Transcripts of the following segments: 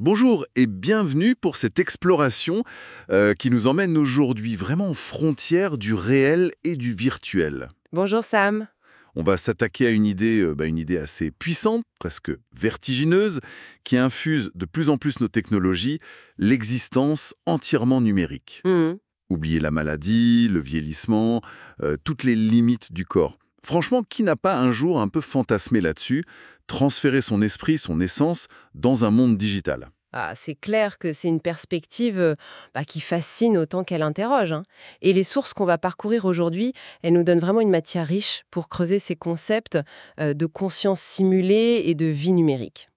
Bonjour et bienvenue pour cette exploration qui nous emmène aujourd'hui vraiment aux frontières du réel et du virtuel. Bonjour Sam. On va s'attaquer à une idée assez puissante, presque vertigineuse, qui infuse de plus en plus nos technologies, l'existence entièrement numérique. Mhm. Oubliez la maladie, le vieillissement, toutes les limites du corps. Franchement, qui n'a pas un jour un peu fantasmé là-dessus, transférer son esprit, son essence, dans un monde digital? Ah, c'est clair que c'est une perspective qui fascine autant qu'elle interroge, hein. Et les sources qu'on va parcourir aujourd'hui, elles nous donnent vraiment une matière riche pour creuser ces concepts de conscience simulée et de vie numérique.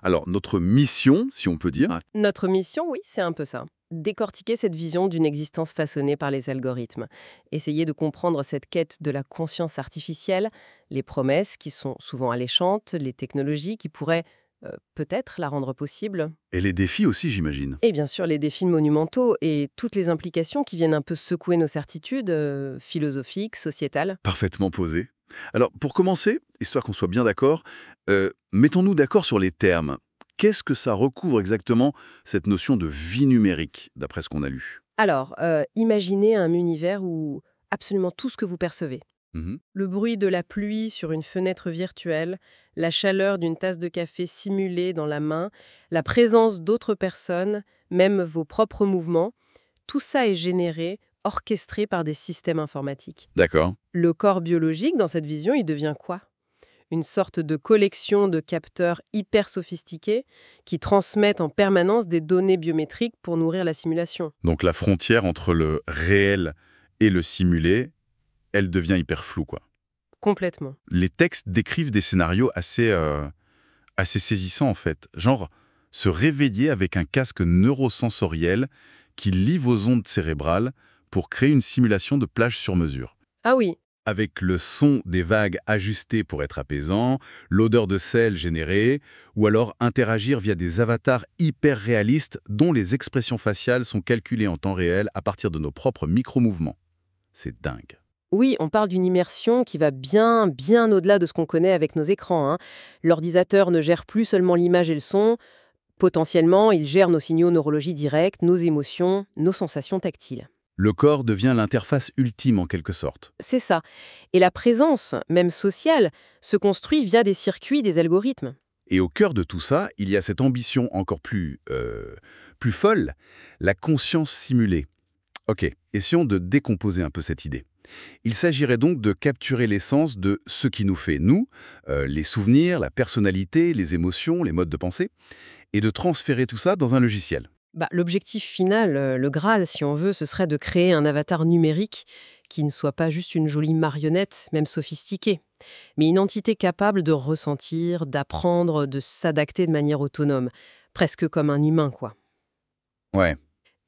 Alors, notre mission, si on peut dire, Notre mission, oui, c'est un peu ça. Décortiquer cette vision d'une existence façonnée par les algorithmes. Essayer de comprendre cette quête de la conscience artificielle, les promesses qui sont souvent alléchantes, les technologies qui pourraient peut-être la rendre possible. et les défis aussi, j'imagine. Et bien sûr, les défis monumentaux et toutes les implications qui viennent un peu secouer nos certitudes philosophiques, sociétales. Parfaitement posé. Alors, pour commencer, histoire qu'on soit bien d'accord, mettons-nous d'accord sur les termes. Qu'est-ce que ça recouvre exactement, cette notion de vie numérique, d'après ce qu'on a lu? Alors, imaginez un univers où absolument tout ce que vous percevez, Mhm. le bruit de la pluie sur une fenêtre virtuelle, la chaleur d'une tasse de café simulée dans la main, la présence d'autres personnes, même vos propres mouvements, tout ça est généré, orchestré par des systèmes informatiques. D'accord. Le corps biologique, dans cette vision, il devient quoi? Une sorte de collection de capteurs hyper sophistiqués qui transmettent en permanence des données biométriques pour nourrir la simulation. Donc la frontière entre le réel et le simulé, elle devient hyper floue, quoi. Complètement. Les textes décrivent des scénarios assez saisissants, en fait. Genre, se réveiller avec un casque neurosensoriel qui lie vos ondes cérébrales pour créer une simulation de plage sur mesure. Ah oui, Avec le son des vagues ajusté pour être apaisant, l'odeur de sel générée, ou alors interagir via des avatars hyper réalistes dont les expressions faciales sont calculées en temps réel à partir de nos propres micro-mouvements. C'est dingue. oui, on parle d'une immersion qui va bien, bien au-delà de ce qu'on connaît avec nos écrans, hein. L'ordinateur ne gère plus seulement l'image et le son. Potentiellement, il gère nos signaux neurologie directs, nos émotions, nos sensations tactiles. Le corps devient l'interface ultime en quelque sorte. C'est ça. Et la présence, même sociale, se construit via des circuits, des algorithmes. Et au cœur de tout ça, il y a cette ambition encore plus folle, la conscience simulée. Ok, essayons de décomposer un peu cette idée. Il s'agirait donc de capturer l'essence de ce qui nous fait nous, les souvenirs, la personnalité, les émotions, les modes de pensée, et de transférer tout ça dans un logiciel. L'objectif final, le Graal, si on veut, ce serait de créer un avatar numérique qui ne soit pas juste une jolie marionnette, même sophistiquée, mais une entité capable de ressentir, d'apprendre, de s'adapter de manière autonome, presque comme un humain, quoi. Ouais,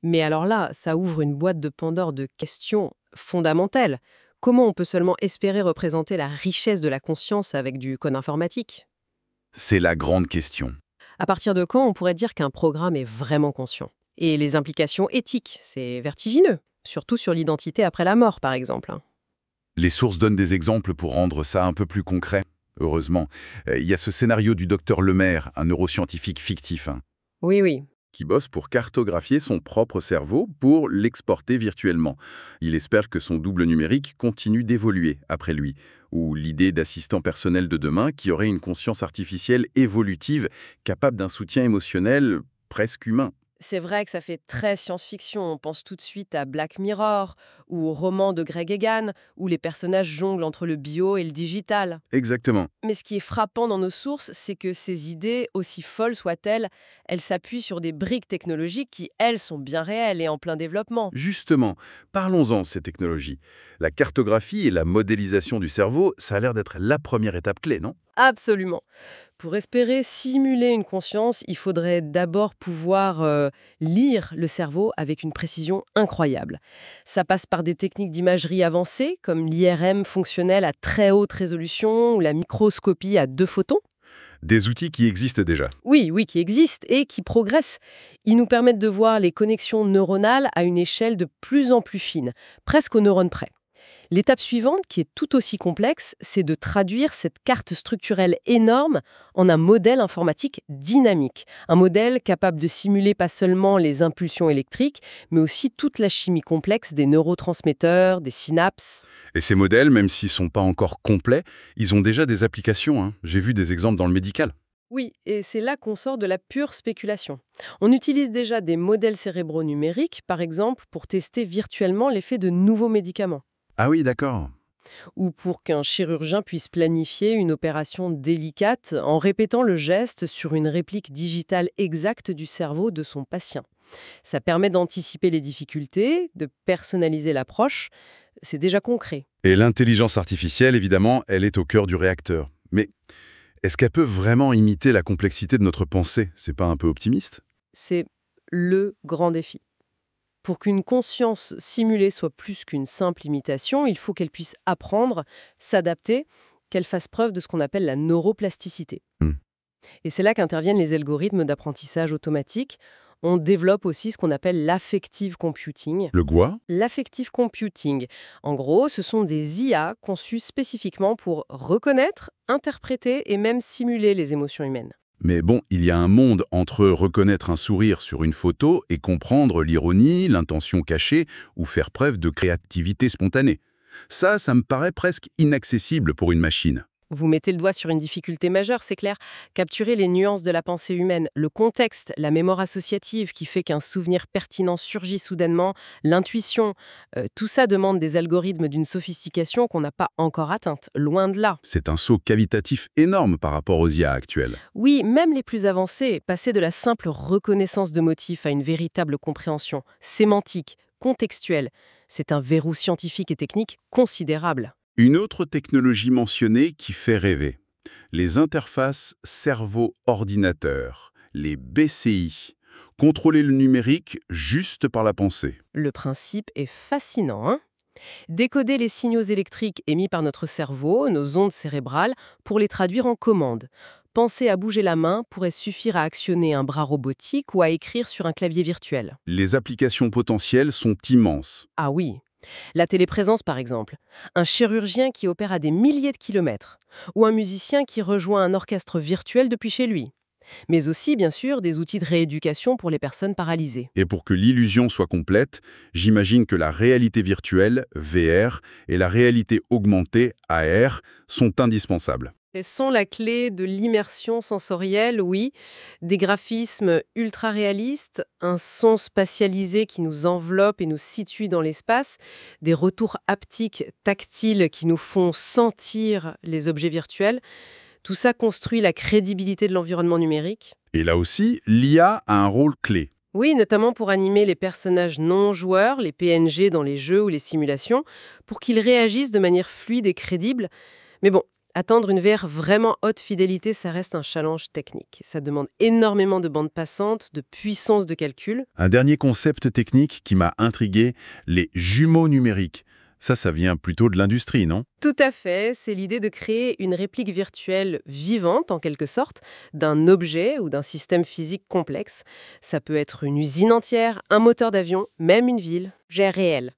Mais alors là, ça ouvre une boîte de Pandore de questions fondamentales. Comment on peut seulement espérer représenter la richesse de la conscience avec du code informatique? c'est la grande question. À partir de quand on pourrait dire qu'un programme est vraiment conscient? Et les implications éthiques, c'est vertigineux, surtout sur l'identité après la mort, par exemple, hein. Les sources donnent des exemples pour rendre ça un peu plus concret, heureusement. Il y a ce scénario du docteur Lemaire, un neuroscientifique fictif, hein, Oui, oui. qui bosse pour cartographier son propre cerveau pour l'exporter virtuellement. Il espère que son double numérique continue d'évoluer après lui, ou l'idée d'assistant personnel de demain qui aurait une conscience artificielle évolutive capable d'un soutien émotionnel presque humain. C'est vrai que ça fait très science-fiction. On pense tout de suite à Black Mirror ou au roman de Greg Egan, où les personnages jonglent entre le bio et le digital. Exactement. Mais ce qui est frappant dans nos sources, c'est que ces idées, aussi folles soient-elles, elles s'appuient sur des briques technologiques qui, elles, sont bien réelles et en plein développement. Justement, parlons-en de ces technologies. La cartographie et la modélisation du cerveau, ça a l'air d'être la première étape clé, non? Absolument. Pour espérer simuler une conscience, il faudrait d'abord pouvoir lire le cerveau avec une précision incroyable. Ça passe par des techniques d'imagerie avancées, comme l'IRM fonctionnel à très haute résolution ou la microscopie à 2 photons. Des outils qui existent déjà. Oui, oui, qui existent et qui progressent. Ils nous permettent de voir les connexions neuronales à une échelle de plus en plus fine, presque aux neurones près. L'étape suivante, qui est tout aussi complexe, c'est de traduire cette carte structurelle énorme en un modèle informatique dynamique. Un modèle capable de simuler pas seulement les impulsions électriques, mais aussi toute la chimie complexe des neurotransmetteurs, des synapses. Et ces modèles, même s'ils sont pas encore complets, ils ont déjà des applications, hein. J'ai vu des exemples dans le médical. Oui, et c'est là qu'on sort de la pure spéculation. On utilise déjà des modèles cérébraux numériques, par exemple, pour tester virtuellement l'effet de nouveaux médicaments, Ah oui, d'accord. ou pour qu'un chirurgien puisse planifier une opération délicate en répétant le geste sur une réplique digitale exacte du cerveau de son patient. Ça permet d'anticiper les difficultés, de personnaliser l'approche. C'est déjà concret. Et l'intelligence artificielle, évidemment, elle est au cœur du réacteur. Mais est-ce qu'elle peut vraiment imiter la complexité de notre pensée? C'est pas un peu optimiste? C'est le grand défi. Pour qu'une conscience simulée soit plus qu'une simple imitation, il faut qu'elle puisse apprendre, s'adapter, qu'elle fasse preuve de ce qu'on appelle la neuroplasticité. Hmm. Et c'est là qu'interviennent les algorithmes d'apprentissage automatique. On développe aussi ce qu'on appelle l'affective computing. Le GUA? L'affective computing, en gros, ce sont des IA conçus spécifiquement pour reconnaître, interpréter et même simuler les émotions humaines. Mais bon, il y a un monde entre reconnaître un sourire sur une photo et comprendre l'ironie, l'intention cachée ou faire preuve de créativité spontanée. Ça me paraît presque inaccessible pour une machine. Vous mettez le doigt sur une difficulté majeure, c'est clair. Capturer les nuances de la pensée humaine, le contexte, la mémoire associative qui fait qu'un souvenir pertinent surgit soudainement, l'intuition, tout ça demande des algorithmes d'une sophistication qu'on n'a pas encore atteinte, loin de là. C'est un saut qualitatif énorme par rapport aux IA actuelles. Oui, même les plus avancés, passer de la simple reconnaissance de motifs à une véritable compréhension sémantique, contextuelle, c'est un verrou scientifique et technique considérable. Une autre technologie mentionnée qui fait rêver. Les interfaces cerveau-ordinateur, les BCI. Contrôler le numérique juste par la pensée. Le principe est fascinant, hein? Décoder les signaux électriques émis par notre cerveau, nos ondes cérébrales, pour les traduire en commandes. Penser à bouger la main pourrait suffire à actionner un bras robotique ou à écrire sur un clavier virtuel. Les applications potentielles sont immenses. Ah oui, la téléprésence par exemple. Un chirurgien qui opère à des milliers de kilomètres. Ou un musicien qui rejoint un orchestre virtuel depuis chez lui. Mais aussi, bien sûr, des outils de rééducation pour les personnes paralysées. Et pour que l'illusion soit complète, j'imagine que la réalité virtuelle, VR, et la réalité augmentée, AR, sont indispensables. Elles sont la clé de l'immersion sensorielle, oui, des graphismes ultra réalistes, un son spatialisé qui nous enveloppe et nous situe dans l'espace, des retours haptiques tactiles qui nous font sentir les objets virtuels. Tout ça construit la crédibilité de l'environnement numérique. Et là aussi, l'IA a un rôle clé. Oui, notamment pour animer les personnages non joueurs, les PNG dans les jeux ou les simulations, pour qu'ils réagissent de manière fluide et crédible. Mais bon, attendre une VR vraiment haute fidélité, ça reste un challenge technique. Ça demande énormément de bandes passantes, de puissance de calcul. Un dernier concept technique qui m'a intrigué, les jumeaux numériques. Ça vient plutôt de l'industrie, non? Tout à fait, c'est l'idée de créer une réplique virtuelle vivante, en quelque sorte, d'un objet ou d'un système physique complexe. Ça peut être une usine entière, un moteur d'avion, même une ville, j'ai réel.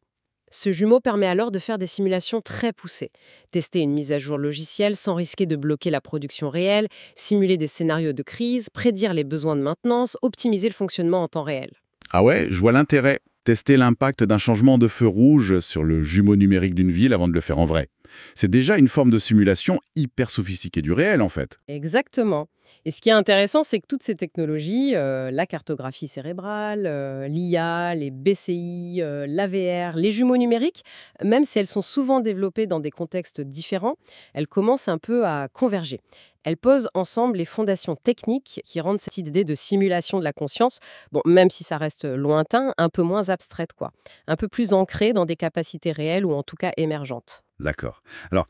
Ce jumeau permet alors de faire des simulations très poussées, tester une mise à jour logicielle sans risquer de bloquer la production réelle, simuler des scénarios de crise, prédire les besoins de maintenance, optimiser le fonctionnement en temps réel. Ah ouais, je vois l'intérêt. Tester l'impact d'un changement de feu rouge sur le jumeau numérique d'une ville avant de le faire en vrai. C'est déjà une forme de simulation hyper sophistiquée du réel, en fait. Exactement. Et ce qui est intéressant, c'est que toutes ces technologies, la cartographie cérébrale, l'IA, les BCI, l'AVR, les jumeaux numériques, même si elles sont souvent développées dans des contextes différents, elles commencent un peu à converger. Elles posent ensemble les fondations techniques qui rendent cette idée de simulation de la conscience, bon, même si ça reste lointain, un peu moins abstraite, quoi. Un peu plus ancrée dans des capacités réelles ou en tout cas émergentes. D'accord. Alors,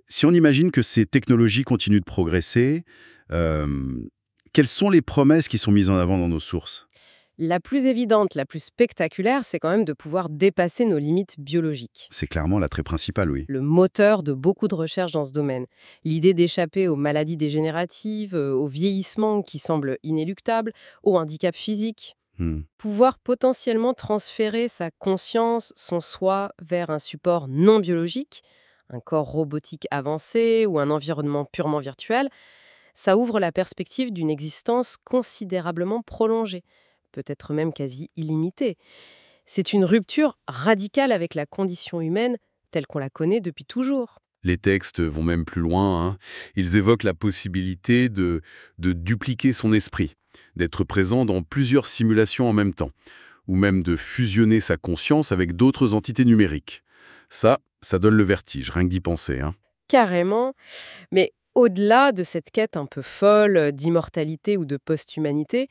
si on imagine que ces technologies continuent de progresser, euh, quelles sont les promesses qui sont mises en avant dans nos sources? La plus évidente, la plus spectaculaire, c'est quand même de pouvoir dépasser nos limites biologiques. C'est clairement l'attrait principal, oui. Le moteur de beaucoup de recherches dans ce domaine. L'idée d'échapper aux maladies dégénératives, au vieillissement qui semble inéluctable, au handicap physique. Hmm. Pouvoir potentiellement transférer sa conscience, son soi, vers un support non biologique, un corps robotique avancé ou un environnement purement virtuel, ça ouvre la perspective d'une existence considérablement prolongée, peut-être même quasi illimitée. C'est une rupture radicale avec la condition humaine telle qu'on la connaît depuis toujours. Les textes vont même plus loin, hein. Ils évoquent la possibilité de dupliquer son esprit, d'être présent dans plusieurs simulations en même temps, ou même de fusionner sa conscience avec d'autres entités numériques. Ça donne le vertige, rien que d'y penser, hein. Carrément. Mais au-delà de cette quête un peu folle d'immortalité ou de post-humanité,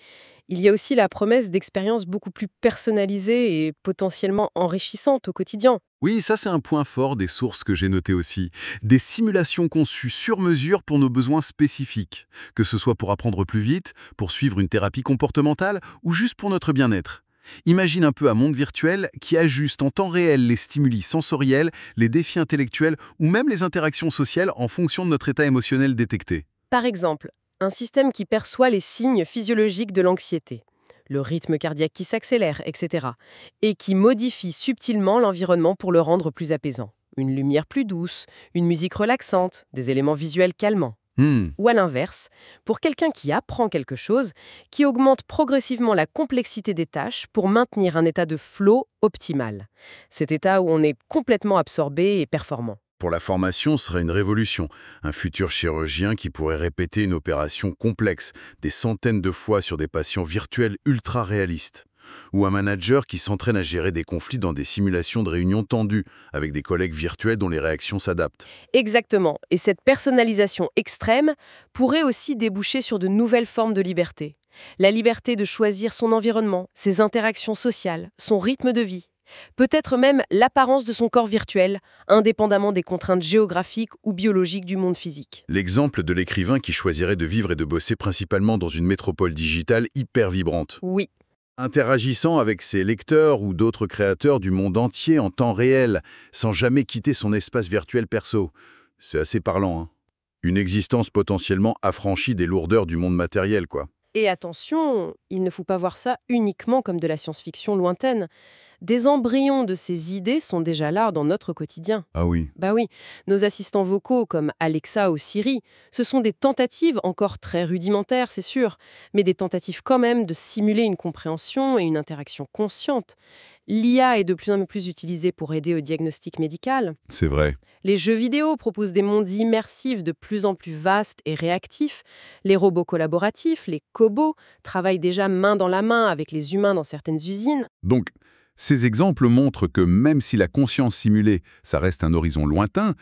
il y a aussi la promesse d'expériences beaucoup plus personnalisées et potentiellement enrichissantes au quotidien. Oui, ça c'est un point fort des sources que j'ai notées aussi. Des simulations conçues sur mesure pour nos besoins spécifiques, que ce soit pour apprendre plus vite, pour suivre une thérapie comportementale ou juste pour notre bien-être. Imagine un peu un monde virtuel qui ajuste en temps réel les stimuli sensoriels, les défis intellectuels ou même les interactions sociales en fonction de notre état émotionnel détecté. Par exemple, un système qui perçoit les signes physiologiques de l'anxiété, le rythme cardiaque qui s'accélère, etc., et qui modifie subtilement l'environnement pour le rendre plus apaisant. Une lumière plus douce, une musique relaxante, des éléments visuels calmants. Hmm. Ou à l'inverse, pour quelqu'un qui apprend quelque chose, qui augmente progressivement la complexité des tâches pour maintenir un état de flow optimal. Cet état où on est complètement absorbé et performant. Pour la formation, ce serait une révolution. Un futur chirurgien qui pourrait répéter une opération complexe des centaines de fois sur des patients virtuels ultra réalistes. Ou un manager qui s'entraîne à gérer des conflits dans des simulations de réunions tendues, avec des collègues virtuels dont les réactions s'adaptent. Exactement. Et cette personnalisation extrême pourrait aussi déboucher sur de nouvelles formes de liberté. La liberté de choisir son environnement, ses interactions sociales, son rythme de vie. Peut-être même l'apparence de son corps virtuel, indépendamment des contraintes géographiques ou biologiques du monde physique. L'exemple de l'écrivain qui choisirait de vivre et de bosser principalement dans une métropole digitale hyper vibrante, Oui, interagissant avec ses lecteurs ou d'autres créateurs du monde entier en temps réel, sans jamais quitter son espace virtuel perso. C'est assez parlant, hein. Une existence potentiellement affranchie des lourdeurs du monde matériel, quoi. et attention, il ne faut pas voir ça uniquement comme de la science-fiction lointaine. Des embryons de ces idées sont déjà là dans notre quotidien. Ah oui. Bah oui, nos assistants vocaux comme Alexa ou Siri, ce sont des tentatives encore très rudimentaires, c'est sûr, mais des tentatives quand même de simuler une compréhension et une interaction consciente. L'IA est de plus en plus utilisée pour aider au diagnostic médical. C'est vrai. Les jeux vidéo proposent des mondes immersifs de plus en plus vastes et réactifs. Les robots collaboratifs, les cobots, travaillent déjà main dans la main avec les humains dans certaines usines. Donc, ces exemples montrent que même si la conscience simulée, ça reste un horizon lointain,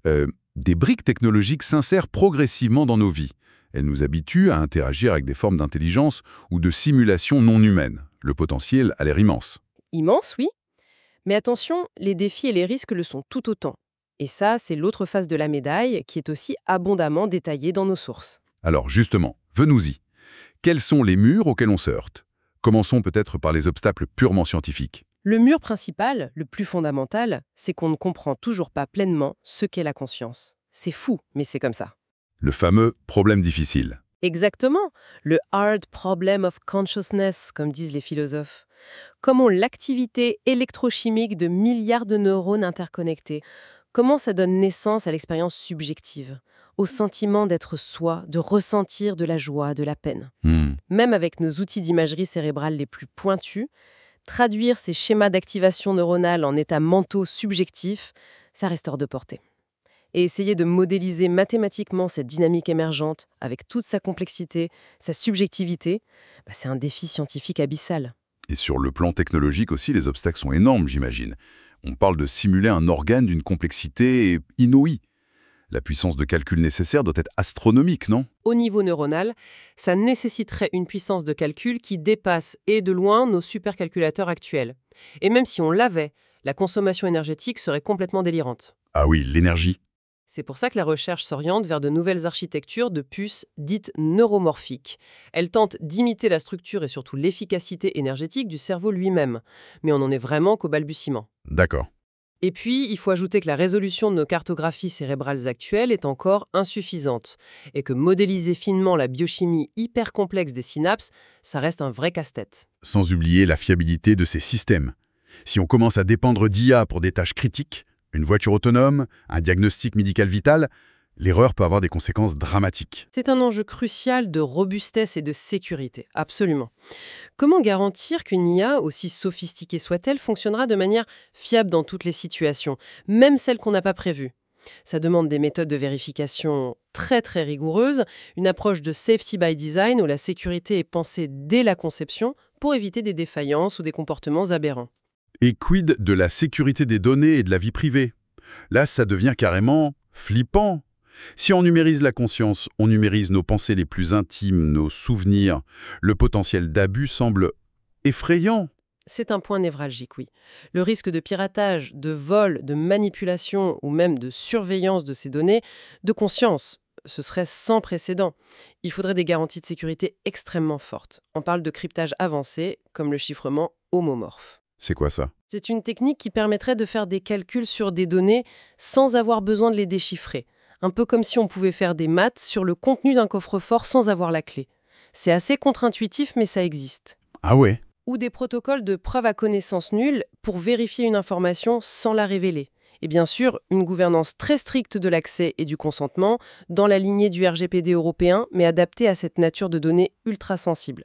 des briques technologiques s'insèrent progressivement dans nos vies. Elles nous habituent à interagir avec des formes d'intelligence ou de simulation non humaines. Le potentiel a l'air immense. Immense, oui. Mais attention, les défis et les risques le sont tout autant. Et ça, c'est l'autre face de la médaille qui est aussi abondamment détaillée dans nos sources. Alors justement, venons-y. Quels sont les murs auxquels on se heurte? Commençons peut-être par les obstacles purement scientifiques. Le mur principal, le plus fondamental, c'est qu'on ne comprend toujours pas pleinement ce qu'est la conscience. C'est fou, mais c'est comme ça. Le fameux problème difficile. Exactement, le hard problem of consciousness, comme disent les philosophes. Comment l'activité électrochimique de milliards de neurones interconnectés, comment ça donne naissance à l'expérience subjective, au sentiment d'être soi, de ressentir de la joie, de la peine. Même avec nos outils d'imagerie cérébrale les plus pointus, traduire ces schémas d'activation neuronale en états mentaux subjectifs, ça reste hors de portée. Et essayer de modéliser mathématiquement cette dynamique émergente, avec toute sa complexité, sa subjectivité, c'est un défi scientifique abyssal. Et sur le plan technologique aussi, les obstacles sont énormes, j'imagine. On parle de simuler un organe d'une complexité inouïe. La puissance de calcul nécessaire doit être astronomique, non? Au niveau neuronal, ça nécessiterait une puissance de calcul qui dépasse et de loin nos supercalculateurs actuels. Et même si on l'avait, la consommation énergétique serait complètement délirante. Ah oui, l'énergie. C'est pour ça que la recherche s'oriente vers de nouvelles architectures de puces dites neuromorphiques. Elles tentent d'imiter la structure et surtout l'efficacité énergétique du cerveau lui-même. Mais on n'en est vraiment qu'au balbutiement. D'accord. Et puis, il faut ajouter que la résolution de nos cartographies cérébrales actuelles est encore insuffisante et que modéliser finement la biochimie hyper complexe des synapses, ça reste un vrai casse-tête. Sans oublier la fiabilité de ces systèmes. Si on commence à dépendre d'IA pour des tâches critiques, une voiture autonome, un diagnostic médical vital, l'erreur peut avoir des conséquences dramatiques. C'est un enjeu crucial de robustesse et de sécurité, absolument. Comment garantir qu'une IA, aussi sophistiquée soit-elle, fonctionnera de manière fiable dans toutes les situations, même celles qu'on n'a pas prévues? Ça demande des méthodes de vérification très très rigoureuses, une approche de safety by design où la sécurité est pensée dès la conception pour éviter des défaillances ou des comportements aberrants. Et quid de la sécurité des données et de la vie privée? Là, ça devient carrément flippant. Si on numérise la conscience, on numérise nos pensées les plus intimes, nos souvenirs. Le potentiel d'abus semble effrayant. C'est un point névralgique, oui. Le risque de piratage, de vol, de manipulation ou même de surveillance de ces données, de conscience, ce serait sans précédent. Il faudrait des garanties de sécurité extrêmement fortes. On parle de cryptage avancé, comme le chiffrement homomorphe. C'est quoi ça? C'est une technique qui permettrait de faire des calculs sur des données sans avoir besoin de les déchiffrer. Un peu comme si on pouvait faire des maths sur le contenu d'un coffre-fort sans avoir la clé. C'est assez contre-intuitif, mais ça existe. Ah ouais? Ou des protocoles de preuve à connaissance nulle pour vérifier une information sans la révéler. Et bien sûr, une gouvernance très stricte de l'accès et du consentement, dans la lignée du RGPD européen, mais adaptée à cette nature de données ultra sensibles.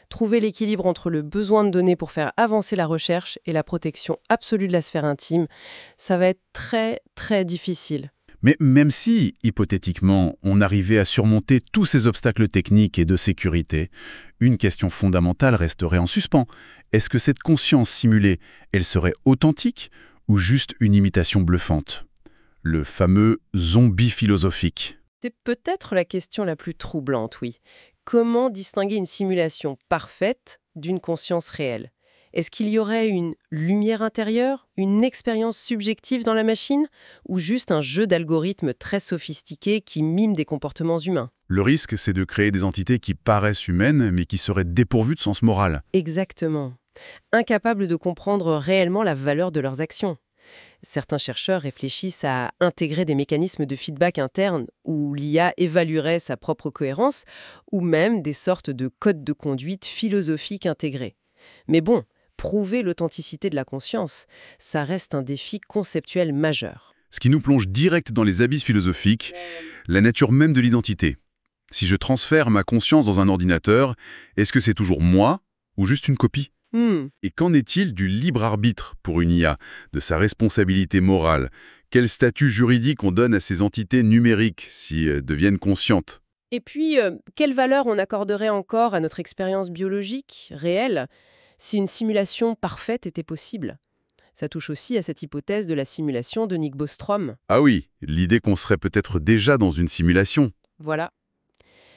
Trouver l'équilibre entre le besoin de données pour faire avancer la recherche et la protection absolue de la sphère intime, ça va être très, très difficile. Mais même si, hypothétiquement, on arrivait à surmonter tous ces obstacles techniques et de sécurité, une question fondamentale resterait en suspens. Est-ce que cette conscience simulée, elle serait authentique ou juste une imitation bluffante? Le fameux zombie philosophique. C'est peut-être la question la plus troublante, oui. Comment distinguer une simulation parfaite d'une conscience réelle? Est-ce qu'il y aurait une lumière intérieure, une expérience subjective dans la machine, ou juste un jeu d'algorithmes très sophistiqué qui mime des comportements humains? Le risque, c'est de créer des entités qui paraissent humaines, mais qui seraient dépourvues de sens moral. Exactement. Incapables de comprendre réellement la valeur de leurs actions. Certains chercheurs réfléchissent à intégrer des mécanismes de feedback interne où l'IA évaluerait sa propre cohérence, ou même des sortes de codes de conduite philosophiques intégrés. Mais bon, prouver l'authenticité de la conscience, ça reste un défi conceptuel majeur. Ce qui nous plonge direct dans les abysses philosophiques, la nature même de l'identité. Si je transfère ma conscience dans un ordinateur, est-ce que c'est toujours moi ou juste une copie? Et qu'en est-il du libre arbitre pour une IA, de sa responsabilité morale? Quel statut juridique on donne à ces entités numériques si elles deviennent conscientes? Et puis, quelle valeur on accorderait encore à notre expérience biologique, réelle, si une simulation parfaite était possible? Ça touche aussi à cette hypothèse de la simulation de Nick Bostrom. Ah oui, l'idée qu'on serait peut-être déjà dans une simulation. Voilà.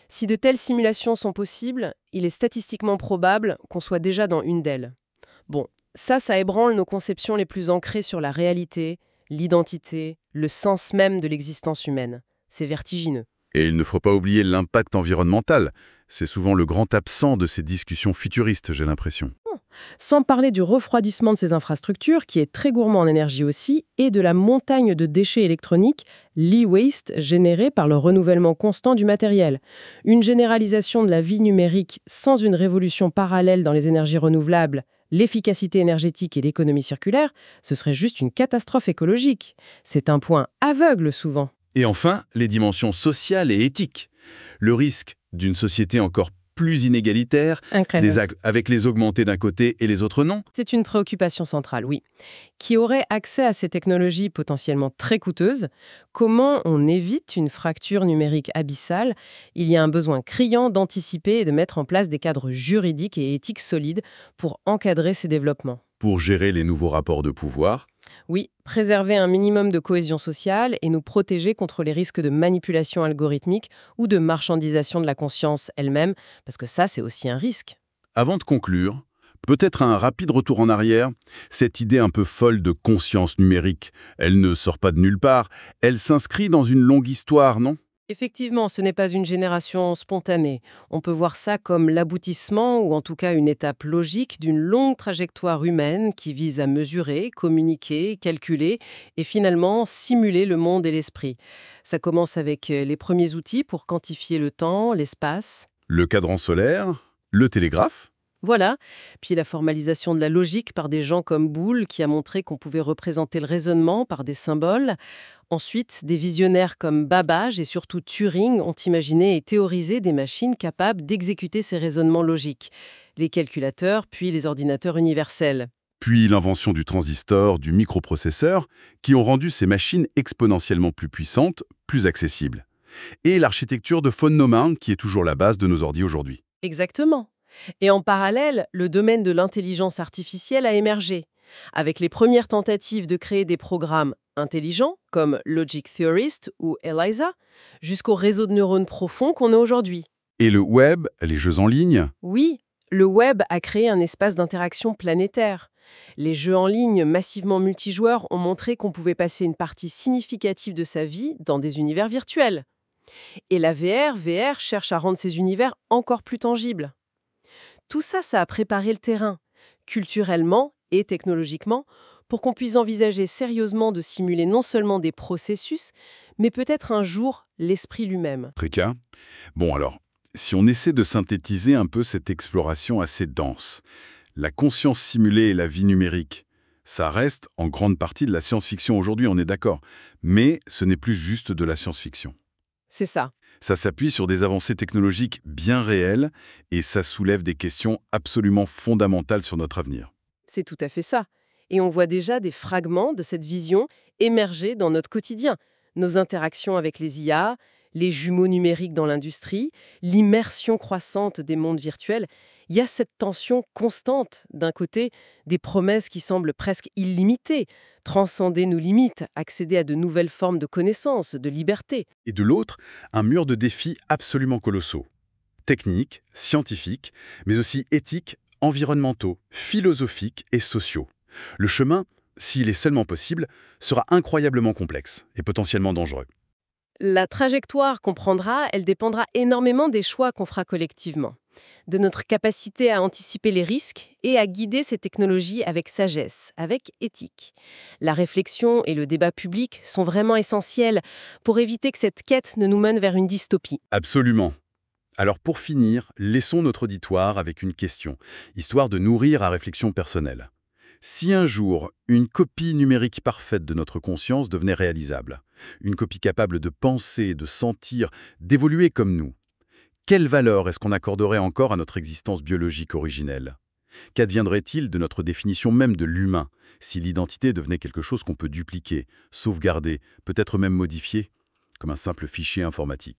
Si de telles simulations sont possibles, il est statistiquement probable qu'on soit déjà dans une d'elles. Bon, ça ébranle nos conceptions les plus ancrées sur la réalité, l'identité, le sens même de l'existence humaine. C'est vertigineux. Et il ne faut pas oublier l'impact environnemental. C'est souvent le grand absent de ces discussions futuristes, j'ai l'impression. Sans parler du refroidissement de ces infrastructures, qui est très gourmand en énergie aussi, et de la montagne de déchets électroniques, l'e-waste, générée par le renouvellement constant du matériel. Une généralisation de la vie numérique sans une révolution parallèle dans les énergies renouvelables, l'efficacité énergétique et l'économie circulaire, ce serait juste une catastrophe écologique. C'est un point aveugle souvent. Et enfin, les dimensions sociales et éthiques. Le risque d'une société encore plus inégalitaire, avec les augmentés d'un côté et les autres non. C'est une préoccupation centrale, oui. Qui aurait accès à ces technologies potentiellement très coûteuses? Comment on évite une fracture numérique abyssale? Il y a un besoin criant d'anticiper et de mettre en place des cadres juridiques et éthiques solides pour encadrer ces développements. Pour gérer les nouveaux rapports de pouvoir. Oui, préserver un minimum de cohésion sociale et nous protéger contre les risques de manipulation algorithmique ou de marchandisation de la conscience elle-même, parce que ça, c'est aussi un risque. Avant de conclure, peut-être un rapide retour en arrière. Cette idée un peu folle de conscience numérique, elle ne sort pas de nulle part. Elle s'inscrit dans une longue histoire, non ? Effectivement, ce n'est pas une génération spontanée. On peut voir ça comme l'aboutissement, ou en tout cas une étape logique d'une longue trajectoire humaine qui vise à mesurer, communiquer, calculer et finalement simuler le monde et l'esprit. Ça commence avec les premiers outils pour quantifier le temps, l'espace. Le cadran solaire, le télégraphe. Voilà. Puis la formalisation de la logique par des gens comme Boole qui a montré qu'on pouvait représenter le raisonnement par des symboles. Ensuite, des visionnaires comme Babbage et surtout Turing ont imaginé et théorisé des machines capables d'exécuter ces raisonnements logiques. Les calculateurs, puis les ordinateurs universels. Puis l'invention du transistor, du microprocesseur, qui ont rendu ces machines exponentiellement plus puissantes, plus accessibles. Et l'architecture de von Neumann, qui est toujours la base de nos ordi aujourd'hui. Exactement. Et en parallèle, le domaine de l'intelligence artificielle a émergé, avec les premières tentatives de créer des programmes intelligents, comme Logic Theorist ou ELIZA, jusqu'au réseau de neurones profonds qu'on a aujourd'hui. Et le web, les jeux en ligne. Oui, le web a créé un espace d'interaction planétaire. Les jeux en ligne massivement multijoueurs ont montré qu'on pouvait passer une partie significative de sa vie dans des univers virtuels. Et la VR cherche à rendre ces univers encore plus tangibles. Tout ça, ça a préparé le terrain, culturellement et technologiquement, pour qu'on puisse envisager sérieusement de simuler non seulement des processus, mais peut-être un jour l'esprit lui-même. Très cas. Bon alors, si on essaie de synthétiser un peu cette exploration assez dense, la conscience simulée et la vie numérique, ça reste en grande partie de la science-fiction aujourd'hui, on est d'accord. Mais ce n'est plus juste de la science-fiction. C'est ça. Ça s'appuie sur des avancées technologiques bien réelles et ça soulève des questions absolument fondamentales sur notre avenir. C'est tout à fait ça. Et on voit déjà des fragments de cette vision émerger dans notre quotidien. Nos interactions avec les IA, les jumeaux numériques dans l'industrie, l'immersion croissante des mondes virtuels. Il y a cette tension constante, d'un côté, des promesses qui semblent presque illimitées, transcender nos limites, accéder à de nouvelles formes de connaissance, de liberté. Et de l'autre, un mur de défis absolument colossaux. Techniques, scientifiques, mais aussi éthiques, environnementaux, philosophiques et sociaux. Le chemin, s'il est seulement possible, sera incroyablement complexe et potentiellement dangereux. La trajectoire qu'on prendra, elle dépendra énormément des choix qu'on fera collectivement, de notre capacité à anticiper les risques et à guider ces technologies avec sagesse, avec éthique. La réflexion et le débat public sont vraiment essentiels pour éviter que cette quête ne nous mène vers une dystopie. Absolument. Alors pour finir, laissons notre auditoire avec une question, histoire de nourrir à réflexion personnelle. Si un jour, une copie numérique parfaite de notre conscience devenait réalisable, une copie capable de penser, de sentir, d'évoluer comme nous, quelle valeur est-ce qu'on accorderait encore à notre existence biologique originelle? Qu'adviendrait-il de notre définition même de l'humain, si l'identité devenait quelque chose qu'on peut dupliquer, sauvegarder, peut-être même modifier, comme un simple fichier informatique?